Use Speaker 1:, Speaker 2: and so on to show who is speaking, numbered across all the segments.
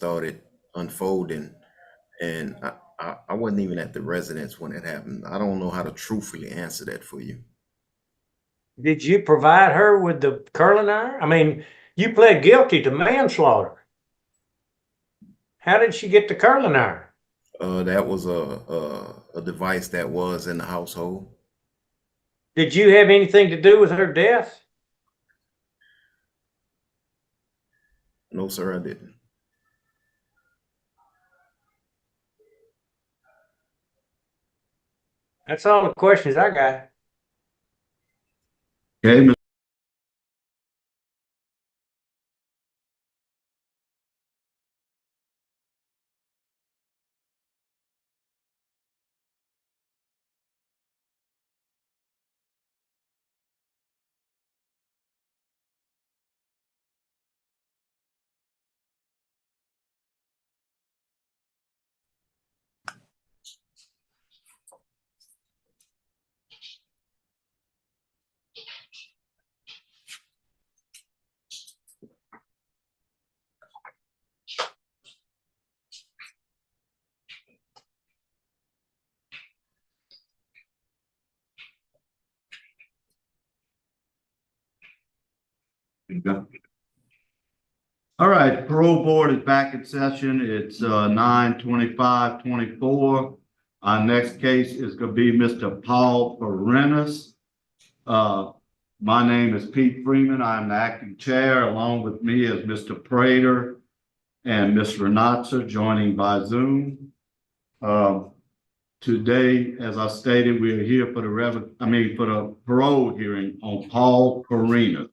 Speaker 1: started unfolding, and I wasn't even at the residence when it happened. I don't know how to truthfully answer that for you.
Speaker 2: Did you provide her with the curling iron? I mean, you pled guilty to manslaughter. How did she get the curling iron?
Speaker 1: That was a device that was in the household.
Speaker 2: Did you have anything to do with her death?
Speaker 1: No, sir, I didn't.
Speaker 2: That's all the questions I got.
Speaker 3: Okay, all right, parole board is back in session. It's 9/25/24. Our next case is going to be Mr. Paul Perennis. My name is Pete Freeman. I'm the acting chair. Along with me is Mr. Prater and Ms. Renatza joining by Zoom. Today, as I stated, we are here for the parole hearing on Paul Perennis.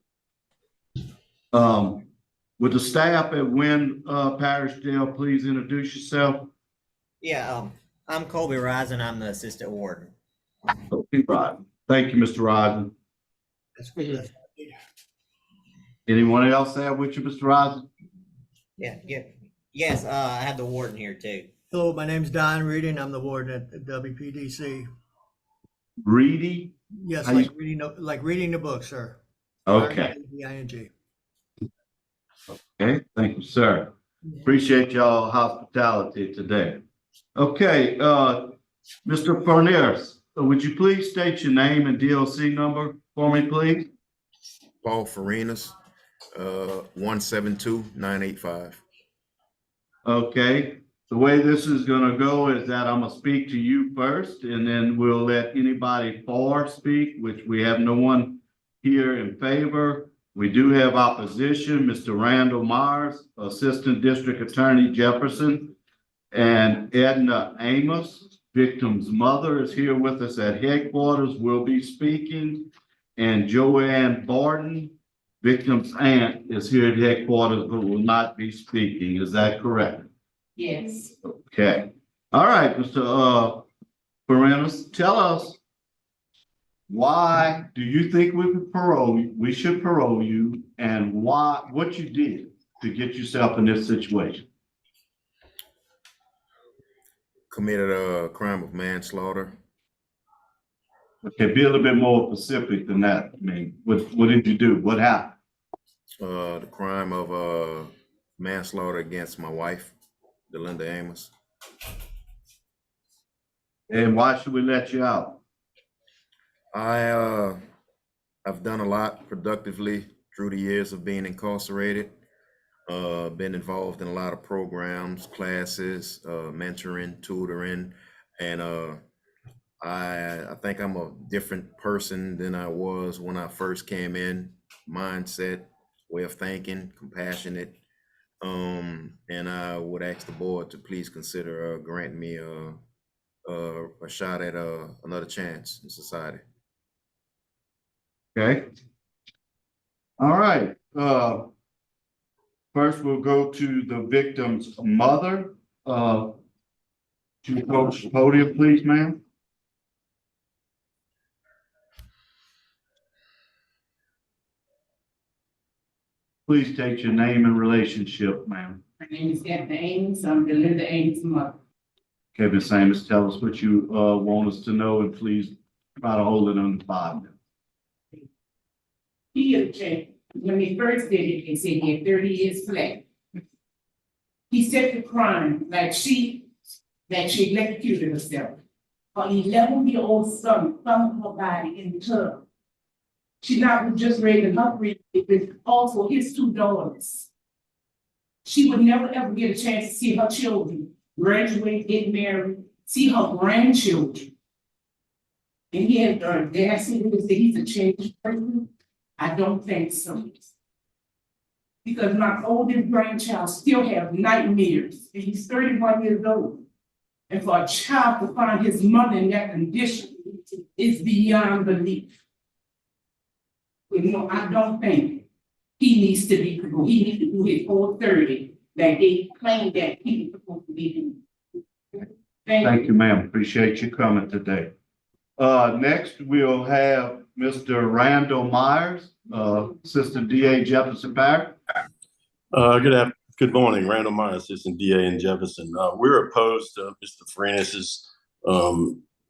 Speaker 3: Would the staff at Wynn Parish Jail please introduce yourself?
Speaker 4: Yeah, I'm Colby Risen. I'm the assistant warden.
Speaker 3: Okay, right. Thank you, Mr. Risen.
Speaker 4: That's good.
Speaker 3: Anyone else there with you, Mr. Risen?
Speaker 4: Yeah. Yes, I have the warden here too.
Speaker 5: Hello, my name's Don Reading. I'm the warden at WPDC.
Speaker 3: Reedy?
Speaker 5: Yes,
Speaker 3: How
Speaker 5: like reading the book, sir.
Speaker 3: Okay.
Speaker 5: R-E-D-I-N-G.
Speaker 3: Okay, thank you, sir. Appreciate y'all hospitality today. Okay, Mr. Perennis, would you please state your name and DLC number for me, please?
Speaker 1: Paul Perennis, 172-985.
Speaker 3: Okay, the way this is gonna go is that I'm gonna speak to you first, and then we'll let anybody for speak, which we have no one here in favor. We do have opposition, Mr. Randall Myers, Assistant District Attorney Jefferson, and Edna Amos, victim's mother, is here with us at headquarters, will be speaking, and Joanne Barton, victim's aunt, is here at headquarters but will not be speaking. Is that correct?
Speaker 6: Yes.
Speaker 3: Okay. All right, Mr. Perennis, tell us, why do you think we should parole you, and what you did to get yourself in this situation?
Speaker 1: Committed a crime of manslaughter.
Speaker 3: Okay, be a little bit more specific than that. I mean, what did you do? What happened?
Speaker 1: The crime of manslaughter against my wife, Delinda Amos.
Speaker 3: And why should we let you out?
Speaker 1: I've done a lot productively through the years of being incarcerated. Been involved in a lot of programs, classes, mentoring, tutoring, and I think I'm a different person than I was when I first came in. Mindset, way of thinking, compassionate, and I would ask the board to please consider granting me a shot at another chance in society.
Speaker 3: Okay. All right. First, we'll go to the victim's mother. To approach the podium, please, ma'am. Please state your name and relationship, ma'am.
Speaker 6: My name is Edna Ames. I'm Delinda Ames' mother.
Speaker 3: Okay, Ms. Amos, tell us what you want us to know, and please try to hold it under 5 minutes.
Speaker 6: He objected. When he first did it, he said he had 30 years flat. He said the crime, like she electrocuted herself. Her 11-year-old son found her body in the tub. She not was just raising her three, but also his two daughters. She would never ever get a chance to see her children graduate, get married, see her grandchildren. And he had dad said that he's a changed person. I don't think so. Because my oldest grandchild still have nightmares, and he's 31 years old. And for a child to find his mother in that condition is beyond belief. You know, I don't think he needs to be, he needs to do his whole 30 that they claim that he was supposed to be doing.
Speaker 3: Thank you, ma'am. Appreciate you coming today. Next, we'll have Mr. Randall Myers, Assistant DA Jefferson Parish.
Speaker 7: Good morning, Randall Myers, Assistant DA in Jefferson. We're opposed to Mr. Freitas's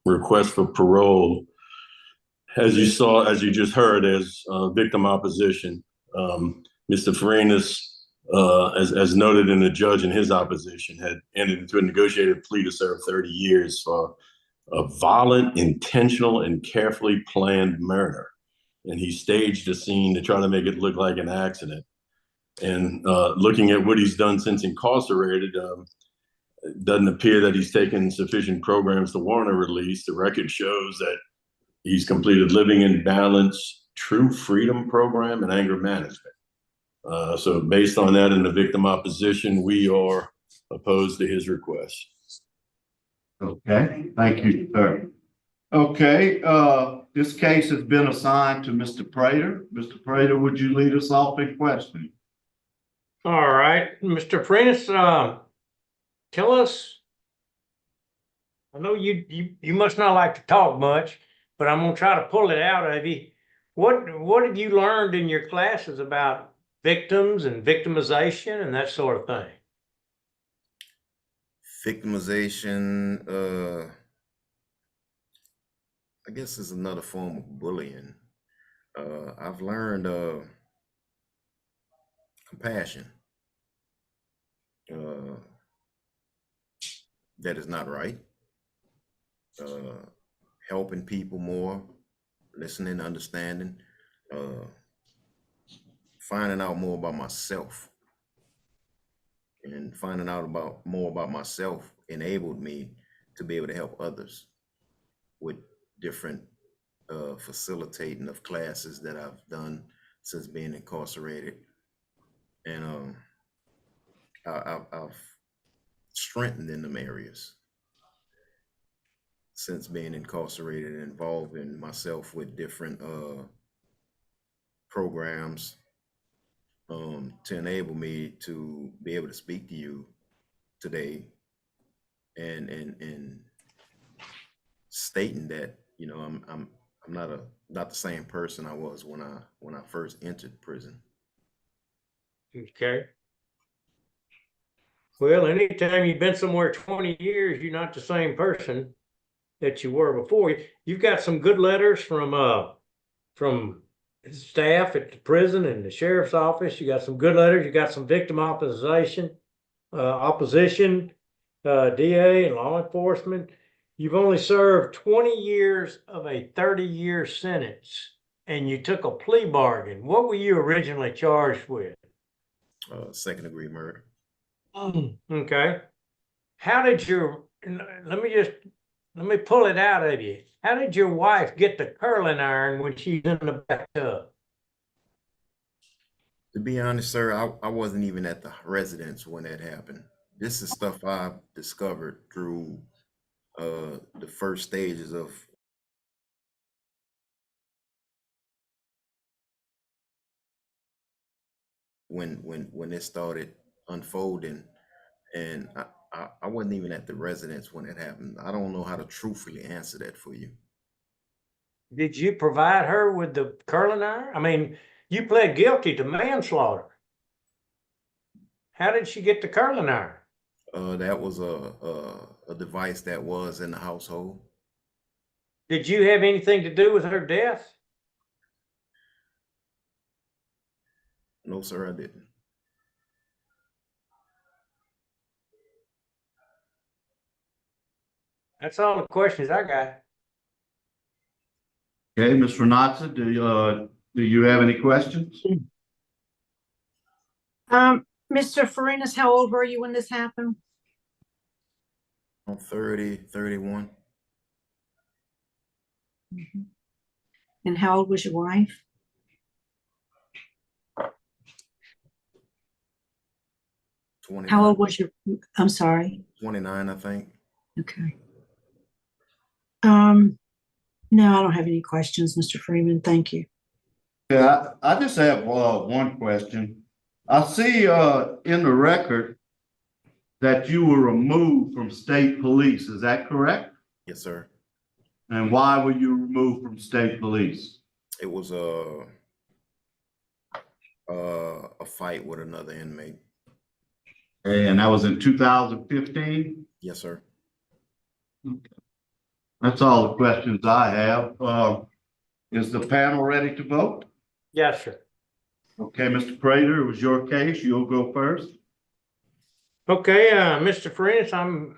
Speaker 7: request for parole. As you just heard, as victim opposition, Mr. Freitas, as noted in the judge in his opposition, had entered into a negotiated plea to serve 30 years for a violent, intentional, and carefully planned murder. And he staged a scene to try to make it look like an accident. And looking at what he's done since incarcerated, it doesn't appear that he's taken sufficient programs to warrant a release. The record shows that he's completed Living in Balance, True Freedom Program, and anger management. So based on that and the victim opposition, we are opposed to his request.
Speaker 3: Okay, thank you, sir. Okay, this case has been assigned to Mr. Prater. Mr. Prater, would you lead us off in questioning?
Speaker 2: All right, Mr. Freitas, tell us, I know you must not like to talk much, but I'm gonna try to pull it out of you. What have you learned in your classes about victims and victimization and that sort of thing?
Speaker 1: Victimization, I guess is another form of bullying. I've learned compassion. That is not right. Helping people more, listening, understanding, finding out more about myself. And finding out more about myself enabled me to be able to help others with different facilitating of classes that I've done since being incarcerated. And I've strengthened in them areas since being incarcerated and involving myself with different programs to enable me to be able to speak to you today and stating that, you know, I'm not the same person I was when I first entered prison.
Speaker 2: Okay. Well, anytime you've been somewhere 20 years, you're not the same person that you were before. You've got some good letters from staff at the prison and the sheriff's office. You got some good letters. You got some victim opposition, DA and law enforcement. You've only served 20 years of a 30-year sentence, and you took a plea bargain. What were you originally charged with?
Speaker 1: Second-degree murder.
Speaker 2: Okay. How did let me pull it out of you. How did your wife get the curling iron when she's in the bathtub?
Speaker 1: To be honest, sir, I wasn't even at the residence when that happened. This is stuff I've discovered through the first stages of when it started unfolding, and I wasn't even at the residence when it happened. I don't know how to truthfully answer that for you.
Speaker 2: Did you provide her with the curling iron? I mean, you pled guilty to manslaughter. How did she get the curling iron?
Speaker 1: That was a device that was in the household.
Speaker 2: Did you have anything to do with her death?
Speaker 1: No, sir, I didn't.
Speaker 2: That's all the questions I got.
Speaker 3: Okay, Ms. Renata, do you have any questions?
Speaker 8: Mr. Farinas, how old were you when this happened?
Speaker 1: I'm 30, 31.
Speaker 8: And how old was your wife?
Speaker 1: 29,
Speaker 8: How old was your, I'm sorry.
Speaker 1: 29, I think.
Speaker 8: Okay. No, I don't have any questions, Mr. Freeman. Thank you.
Speaker 3: Yeah, I just have one question. I see in the record that you were removed from state police. Is that correct?
Speaker 1: Yes, sir.
Speaker 3: And why were you removed from state police?
Speaker 1: It was a fight with another inmate.
Speaker 3: And that was in 2015?
Speaker 1: Yes, sir.
Speaker 3: That's all the questions I have. Is the panel ready to vote?
Speaker 2: Yes, sir.
Speaker 3: Okay, Mr. Prater, it was your case. You'll go first.
Speaker 2: Okay, Mr. Farinas,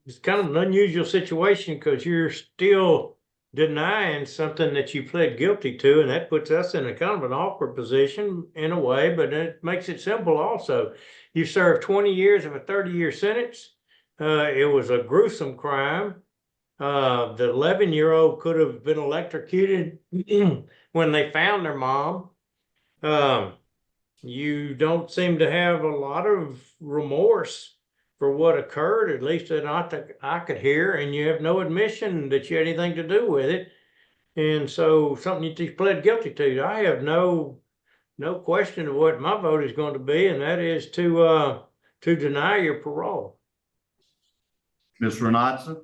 Speaker 2: it's kind of an unusual situation because you're still denying something that you pled guilty to, and that puts us in a kind of an awkward position in a way, but it makes it simple also. You served 20 years of a 30-year sentence. It was a gruesome crime. The 11-year-old could have been electrocuted when they found their mom. You don't seem to have a lot of remorse for what occurred, at least not that I could hear, and you have no admission that you had anything to do with it. And so something you just pled guilty to. I have no question of what my vote is going to be, and that is to deny your parole.
Speaker 3: Ms. Renatza?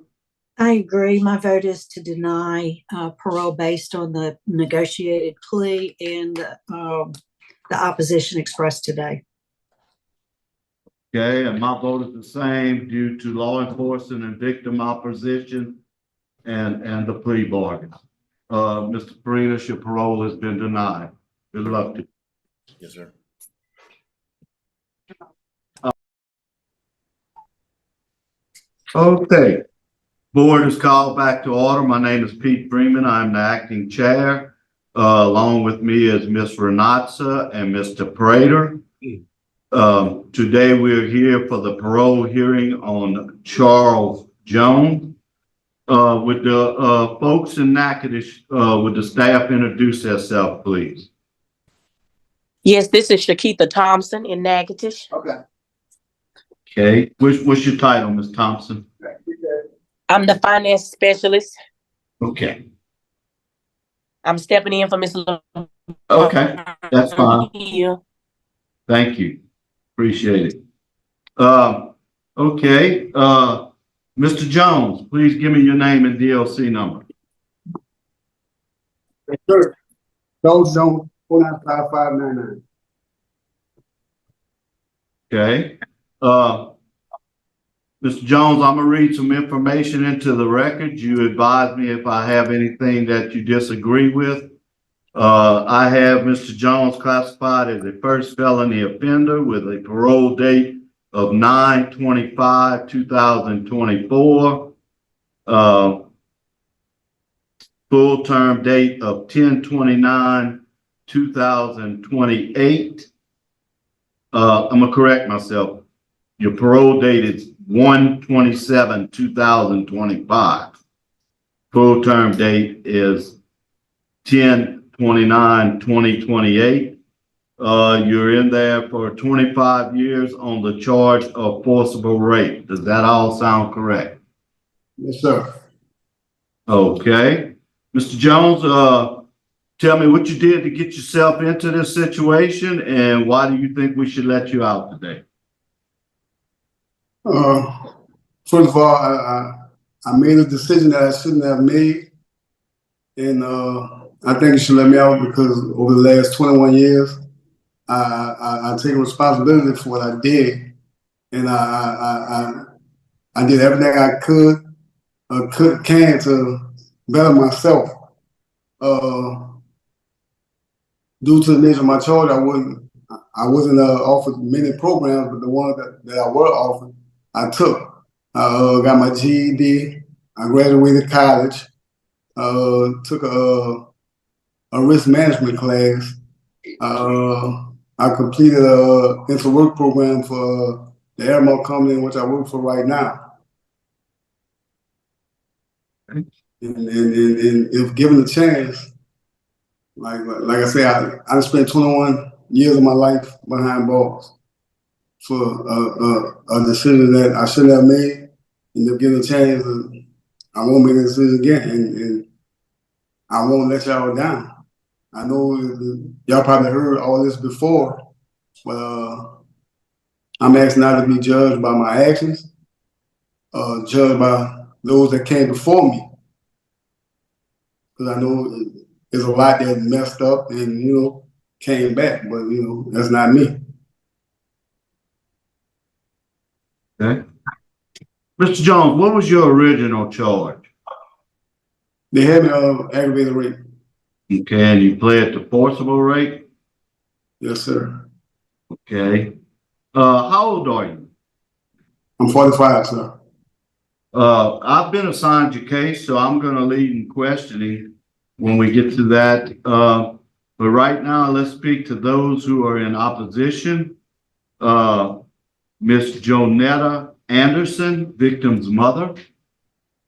Speaker 8: I agree. My vote is to deny parole based on the negotiated plea and the opposition expressed today.
Speaker 3: Okay, and my vote is the same due to law enforcement and victim opposition and the plea bargain. Mr. Farinas, your parole has been denied. Good luck to you.
Speaker 1: Yes, sir.
Speaker 3: Okay. Board is called back to order. My name is Pete Freeman. I'm the acting chair. Along with me is Ms. Renatza and Mr. Prater. Today we're here for the parole hearing on Charles Jones. With the folks in Natchitoches, would the staff introduce themselves, please?
Speaker 9: Yes, this is Shakitha Thompson in Natchitoches.
Speaker 3: Okay. What's your title, Ms. Thompson?
Speaker 9: I'm the finance specialist.
Speaker 3: Okay.
Speaker 9: I'm stepping in for Ms.
Speaker 3: Okay, that's fine.
Speaker 9: Yeah.
Speaker 3: Thank you. Appreciate it. Okay, Mr. Jones, please give me your name and DLC number.
Speaker 10: Yes, sir. Charles Jones, 495599.
Speaker 3: Okay. Mr. Jones, I'm gonna read some information into the record. You advise me if I have anything that you disagree with. I have Mr. Jones classified as a first felony offender with a parole date of 9/25/2024. Full term date of 10/29/2028. I'm gonna correct myself. Your parole date is 1/27/2025. Full term date is 10/29/2028. You're in there for 25 years on the charge of forcible rape. Does that all sound correct?
Speaker 10: Yes, sir.
Speaker 3: Okay. Mr. Jones, tell me what you did to get yourself into this situation and why do you think we should let you out today?
Speaker 10: First of all, I made a decision that I shouldn't have made. And I think you should let me out because over the last 21 years, I take responsibility for what I did. And I did everything I can to better myself. Due to the nature of my charge, I wasn't offered many programs, but the ones that I were offered, I took. I got my GED. I graduated college. Took a risk management class. I completed a inter-work program for the airmail company in which I work for right now. And if given the chance, like I say, I spent 21 years of my life behind bars for a decision that I shouldn't have made. And if given a chance, I won't make a decision again, and I won't let y'all down. I know y'all probably heard all this before, but I'm asking not to be judged by my actions, judged by those that came before me. Because I know there's a lot that messed up and, came back, but, that's not me.
Speaker 3: Okay. Mr. Jones, what was your original charge?
Speaker 10: They had me aggravated rape.
Speaker 3: Okay, and you pled to forcible rape?
Speaker 10: Yes, sir.
Speaker 3: Okay. How old are you?
Speaker 10: I'm 45, sir.
Speaker 3: I've been assigned your case, so I'm going to lead in questioning when we get to that. But right now, let's speak to those who are in opposition. Miss Jonetta Anderson, victim's mother.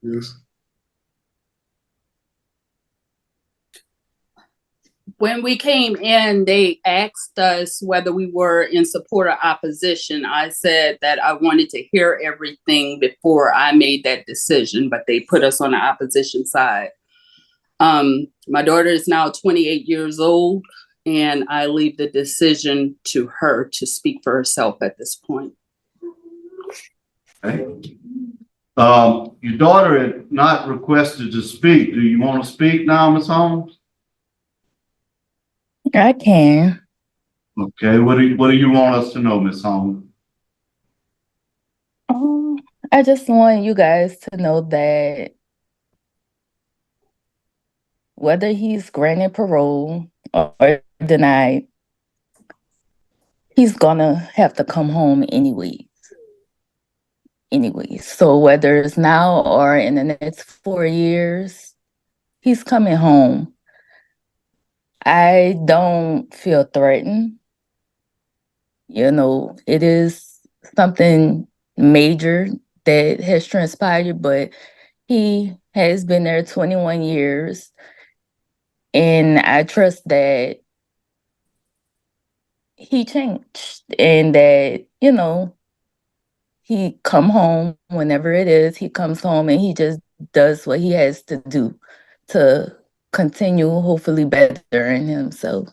Speaker 10: Yes.
Speaker 11: When we came in, they asked us whether we were in support or opposition. I said that I wanted to hear everything before I made that decision, but they put us on the opposition side. My daughter is now 28 years old, and I leave the decision to her to speak for herself at this point.
Speaker 3: Okay. Your daughter had not requested to speak. Do you want to speak now, Ms. Holmes?
Speaker 12: I can.
Speaker 3: Okay, what do you want us to know, Ms. Holmes?
Speaker 12: I just want you guys to know that whether he's granted parole or denied, he's gonna have to come home anyways. So whether it's now or in the next 4 years, he's coming home. I don't feel threatened. It is something major that has transpired, but he has been there 21 years. And I trust that he changed and that, he come home whenever it is, he comes home and he just does what he has to do to continue hopefully bettering himself.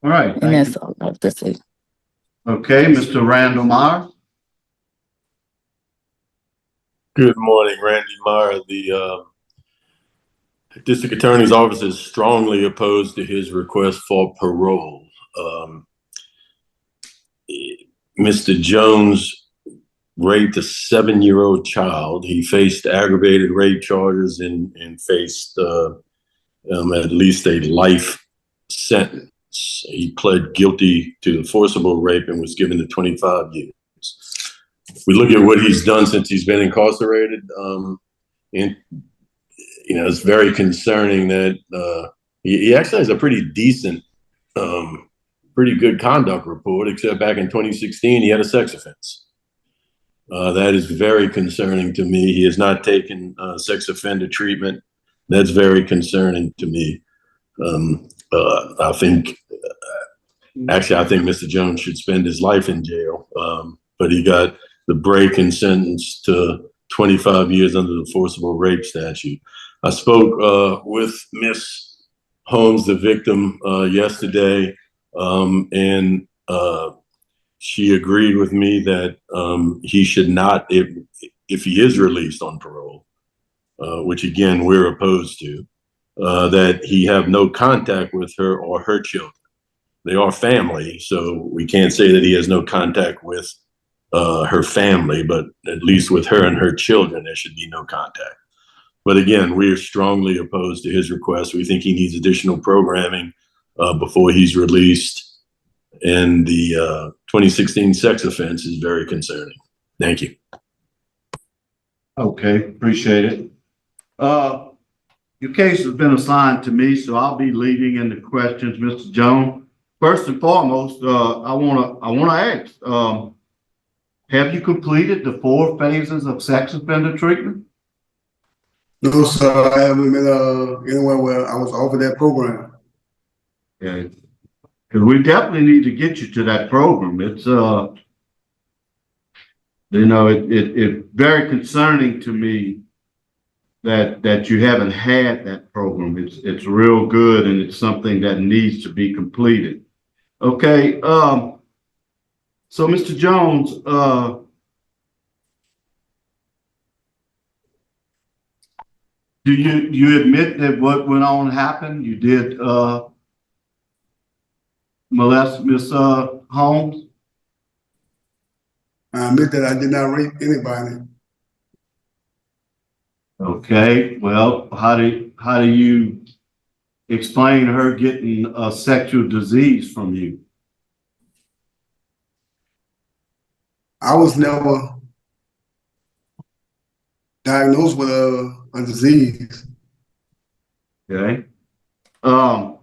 Speaker 3: All right.
Speaker 12: And that's all I have to say.
Speaker 3: Okay, Mr. Randall Meyer.
Speaker 7: Good morning, Randy Meyer. The district attorney's office is strongly opposed to his request for parole. Mr. Jones raped a 7-year-old child. He faced aggravated rape charges and faced at least a life sentence. He pled guilty to forcible rape and was given to 25 years. We look at what he's done since he's been incarcerated, and it's very concerning that he actually has a pretty decent, pretty good conduct report, except back in 2016 he had a sex offense. That is very concerning to me. He has not taken sex offender treatment. That's very concerning to me. I think Mr. Jones should spend his life in jail, but he got the break and sentenced to 25 years under the forcible rape statute. I spoke with Miss Holmes, the victim, yesterday, and she agreed with me that he should not, if he is released on parole, which again we're opposed to, that he have no contact with her or her children. They are family, so we can't say that he has no contact with her family, but at least with her and her children, there should be no contact. But again, we are strongly opposed to his request. We think he needs additional programming before he's released. And the 2016 sex offense is very concerning. Thank you.
Speaker 3: Okay, appreciate it. Your case has been assigned to me, so I'll be leading into questions, Mr. Jones. First and foremost, I wanna ask, have you completed the 4 phases of sex offender treatment?
Speaker 10: No, sir, I haven't been anywhere where I was offered that program.
Speaker 3: Okay, because we definitely need to get you to that program. It's you know, it's very concerning to me that you haven't had that program. It's real good and it's something that needs to be completed. Okay, so Mr. Jones, do you admit that what went on happened? You did molest Miss Holmes?
Speaker 10: I admit that I did not rape anybody.
Speaker 3: Okay, well, how do you explain her getting a sexual disease from you?
Speaker 10: I was never diagnosed with a disease.
Speaker 3: Okay. Were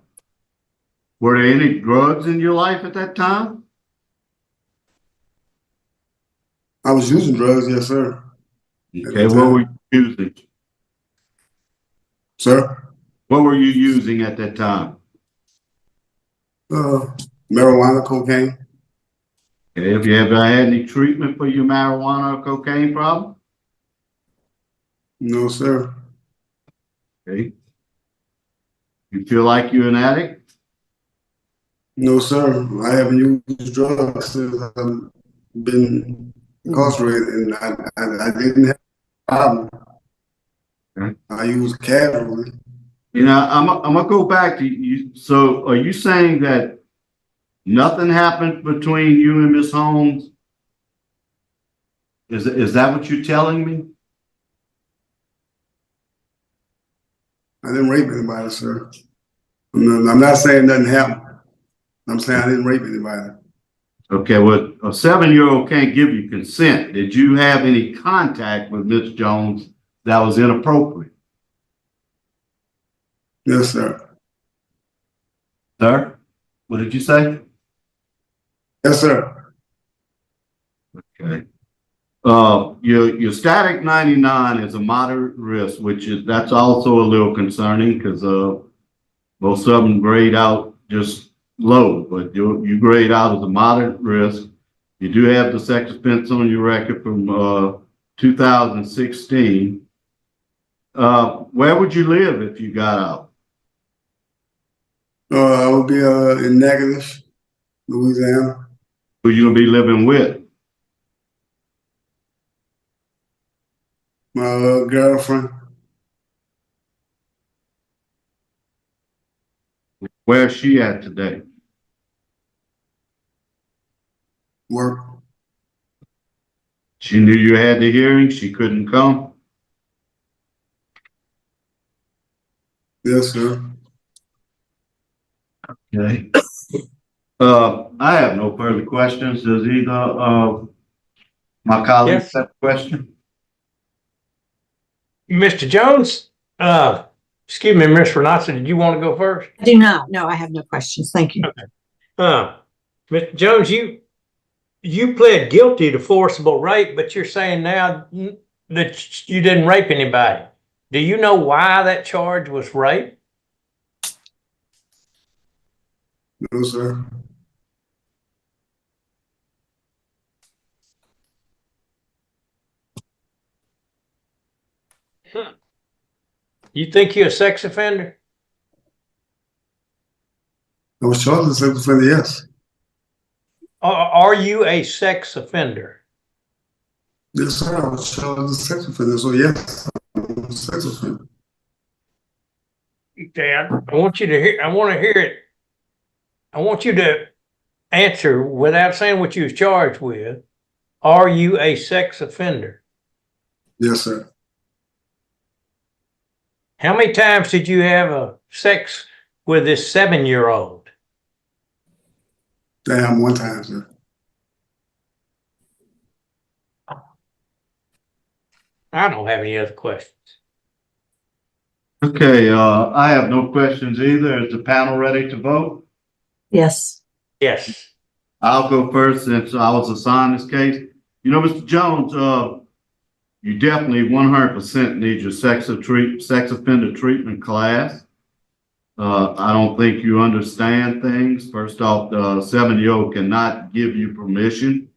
Speaker 3: there any drugs in your life at that time?
Speaker 10: I was using drugs, yes, sir.
Speaker 3: Okay, what were you using?
Speaker 10: Sir?
Speaker 3: What were you using at that time?
Speaker 10: Marijuana, cocaine.
Speaker 3: Okay, have you ever had any treatment for your marijuana or cocaine problem?
Speaker 10: No, sir.
Speaker 3: Okay. You feel like you're an addict?
Speaker 10: No, sir. I haven't used drugs since I've been incarcerated, and I didn't have a problem.
Speaker 3: Okay.
Speaker 10: I use casually.
Speaker 3: You know, I'm gonna go back to you. So, are you saying that nothing happened between you and Miss Holmes? Is that what you're telling me?
Speaker 10: I didn't rape anybody, sir. I'm not saying nothing happened. I'm saying I didn't rape anybody.
Speaker 3: Okay, well, a 7-year-old can't give you consent. Did you have any contact with Miss Jones that was inappropriate?
Speaker 10: Yes, sir.
Speaker 3: Sir, what did you say?
Speaker 10: Yes, sir.
Speaker 3: Okay. Your static 99 is a moderate risk, that's also a little concerning because most of them grade out just low, but you grade out as a moderate risk. You do have the sex offense on your record from 2016. Where would you live if you got out?
Speaker 10: I would be in Natchitoches, Louisiana.
Speaker 3: Who you gonna be living with?
Speaker 10: My girlfriend.
Speaker 3: Where's she at today?
Speaker 10: Work.
Speaker 3: She knew you had the hearing, she couldn't come?
Speaker 10: Yes, sir.
Speaker 3: Okay. I have no further questions. Does either of my colleagues
Speaker 2: Yes.
Speaker 3: have a question?
Speaker 2: Mr. Jones, excuse me, Ms. Renata, did you want to go first?
Speaker 8: I do not. No, I have no questions. Thank you.
Speaker 2: Mr. Jones, you pled guilty to forcible rape, but you're saying now that you didn't rape anybody. Do you know why that charge was rape?
Speaker 10: No, sir.
Speaker 2: You think you're a sex offender?
Speaker 10: I was charged with sex offender, yes.
Speaker 2: Are you a sex offender?
Speaker 10: Yes, sir. I was charged with sex offender, so yes, I'm a sex offender.
Speaker 2: Dad, I want you to hear. I want to hear it. I want you to answer without saying what you was charged with. Are you a sex offender?
Speaker 10: Yes, sir.
Speaker 2: How many times did you have a sex with this 7-year-old?
Speaker 10: Damn, one time, sir.
Speaker 2: I don't have any other questions.
Speaker 3: Okay, I have no questions either. Is the panel ready to vote?
Speaker 8: Yes.
Speaker 2: Yes.
Speaker 3: I'll go first since I was assigned this case. You know, Mr. Jones, you definitely 100% need your sex offender treatment class. I don't think you understand things. First off, the 7-year-old cannot give you permission.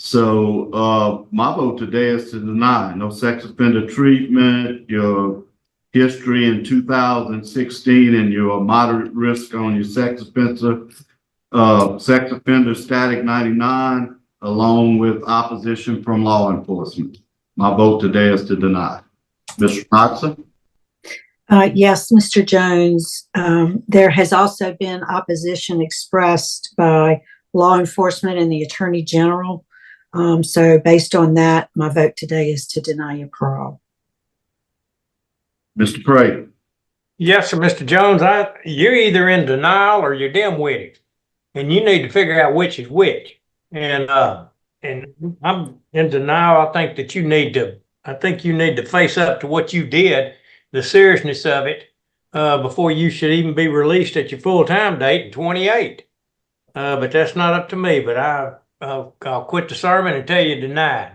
Speaker 3: So my vote today is to deny. No sex offender treatment, your history in 2016 and your moderate risk on your sex offender static 99, along with opposition from law enforcement. My vote today is to deny. Mr. Knoxon?
Speaker 8: Yes, Mr. Jones. There has also been opposition expressed by law enforcement and the Attorney General. So based on that, my vote today is to deny your parole.
Speaker 3: Mr. Brady?
Speaker 2: Yes, sir, Mr. Jones, you're either in denial or you're dim-witted, and you need to figure out which is which. And I'm in denial. I think you need to face up to what you did, the seriousness of it, before you should even be released at your full-time date in 28. But that's not up to me, but I'll quit the sermon and tell you denied.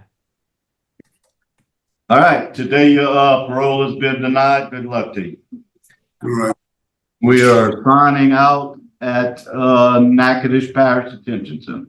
Speaker 3: All right, today your parole has been denied. Good luck to you.
Speaker 10: All right.
Speaker 3: We are signing out at Natchitoches Parish Detention Center.